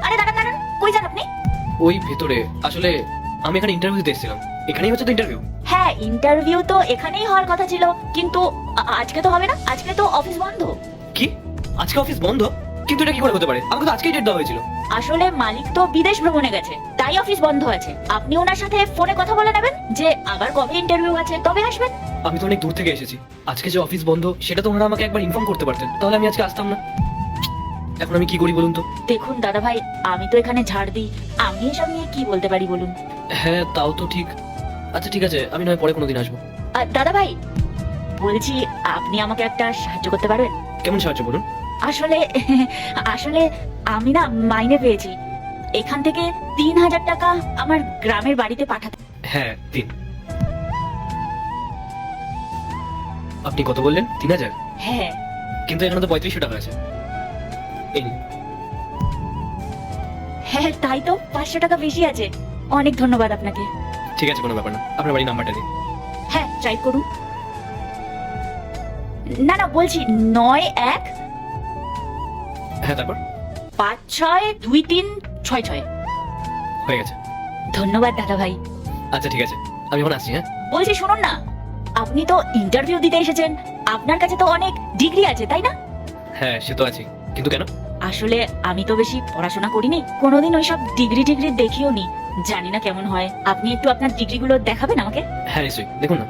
আরে দাঁড়ান দাঁড়ান, কই যান আপনি? ওই ভেতরে আসলে আমি এখানে ইন্টারভিউ দিতে এসেছিলাম। এখানেই হচ্ছে তো ইন্টারভিউ? হ্যাঁ, ইন্টারভিউ তো এখানেই হওয়ার কথা ছিল, কিন্তু আজকে তো হবে না, আজকে তো অফিস বন্ধ। কি? আজকে অফিস বন্ধ? কিন্তু এটা কি করে হতে পারে? আমাকে তো আজকেই ডেট দেওয়া হয়েছিল। আসলে মালিক তো বিদেশ ভ্রমণে গেছে, তাই অফিস বন্ধ আছে। আপনি ওনার সাথে ফোনে কথা বলে নেবেন যে আবার কবে ইন্টারভিউ আছে, তবে আসবেন। আমি তো অনেক দূর থেকে এসেছি, আজকে যে অফিস বন্ধ সেটা তো ওনারা আমাকে একবার ইনফর্ম করতে পারতেন, তাহলে আমি আজকে আসতাম না। এখন আমি কি করি বলুন তো? দেখুন দাদা ভাই, আমি তো এখানে ঝাড় দিই, আমি এসব নিয়ে কি বলতে পারি বলুন? হ্যাঁ তাও তো ঠিক। আচ্ছা ঠিক আছে, আমি নয় পরে কোনোদিন আসবো। দাদা ভাই, বলছি আপনি আমাকে একটা সাহায্য করতে পারবেন? কেমন সাহায্য বলুন? আসলে আসলে আমি না মাইনে পেয়েছি, এখান থেকে 3000 টাকা আমার গ্রামের বাড়িতে পাঠাতে। হ্যাঁ দিন। আপনি কত বললেন? 3000? হ্যাঁ কিন্তু এখানে তো 3500 টাকা আছে। এই নিন। হ্যাঁ, তাই তো 500 টাকা বেশি আছে। অনেক ধন্যবাদ আপনাকে। ঠিক আছে, কোনো ব্যাপার না, আপনার বাড়ির নাম্বারটা দিন। হ্যাঁ, ট্রাই করুন। না না, বলছি 91 হ্যাঁ তারপর? 562366। হয়ে গেছে। ধন্যবাদ দাদা ভাই। আচ্ছা ঠিক আছে, আমি এখন আসছি। হ্যাঁ বলছি শুনুন না, আপনি তো ইন্টারভিউ দিতে এসেছেন, আপনার কাছে তো অনেক ডিগ্রি আছে তাই না? হ্যাঁ সে তো আছে, কিন্তু কেন? আসলে আমি তো বেশি পড়াশোনা করিনি, কোনোদিন ওইসব ডিগ্রি টিগ্রি দেখিও নি, জানি না কেমন হয়। আপনি একটু আপনার ডিগ্রিগুলো দেখাবেন আমাকে? হ্যাঁ নিশ্চয়ই, দেখুন না।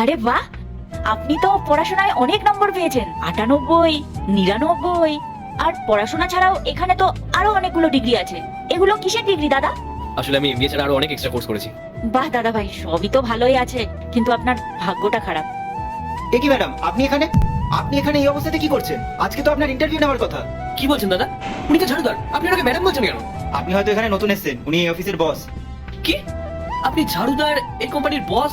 আরে বাহ, আপনি তো পড়াশোনায় অনেক নম্বর পেয়েছেন, 98, 99। আর পড়াশোনা ছাড়াও এখানে তো আরো অনেকগুলো ডিগ্রি আছে। এগুলো কিসের ডিগ্রি দাদা? আসলে আমি এমবিএ ছাড়া আরো অনেক এক্সট্রা কোর্স করেছি। বাহ দাদা ভাই, সবই তো ভালোই আছে, কিন্তু আপনার ভাগ্যটা খারাপ। এ কি ম্যাডাম, আপনি এখানে এই অবস্থাতে কি করছেন? আজকে তো আপনার ইন্টারভিউ নেওয়ার কথা। কি বলছেন দাদা? উনি তো ঝাড়ুদার, আপনি ওনাকে ম্যাডাম বলছেন কেন? আপনি হয়তো এখানে নতুন এসেছেন, উনি এই অফিসের বস। কি? আপনি ঝাড়ুদার, এই কোম্পানির বস?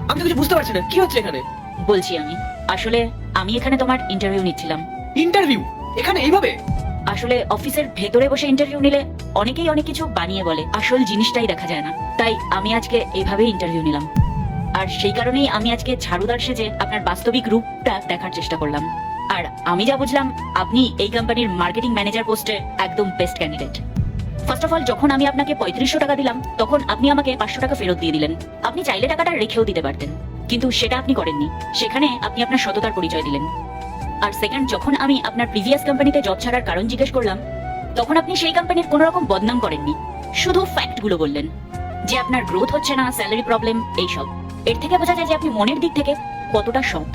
আমি তো কিছু বুঝতে পারছি না, কি হচ্ছে এখানে? বলছি আসলে আমি এখানে তোমার ইন্টারভিউ নিচ্ছিলাম। ইন্টারভিউ? এখানে এইভাবে? আসলে অফিসের ভেতরে বসে ইন্টারভিউ নিলে অনেকেই অনেক কিছু বানিয়ে বলে, আসল জিনিসটাই দেখা যায় না। তাই আমি আজকে এইভাবেই ইন্টারভিউ নিলাম, আর সেই কারণেই আমি আজকে ঝাড়ুদার সেজে আপনার বাস্তবিক রূপটা দেখার চেষ্টা করলাম। আর আমি যা বুঝলাম, আপনি এই কোম্পানির মার্কেটিং ম্যানেজার পোস্টে একদম best candidate. First of all, যখন আমি আপনাকে 3500 টাকা দিলাম, তখন আপনি আমাকে 500 টাকা ফেরত দিয়ে দিলেন। আপনি চাইলে টাকাটা রেখেও দিতে পারতেন, কিন্তু সেটা আপনি করেননি। সেখানে আপনি আপনার সততার পরিচয় দিলেন। আর সেকেন্ড, যখন আমি আপনার প্রিভিয়াস কোম্পানিতে জব ছাড়ার কারণ জিজ্ঞেস করলাম, তখন আপনি সেই কোম্পানির কোনো রকম বদনাম করেননি, শুধু ফ্যাক্ট গুলো বললেন, যে আপনার গ্রোথ হচ্ছে না, স্যালারি প্রবলেম, এইসব। এর থেকে বোঝা যায় যে আপনি মনের দিক থেকে কতটা সৎ।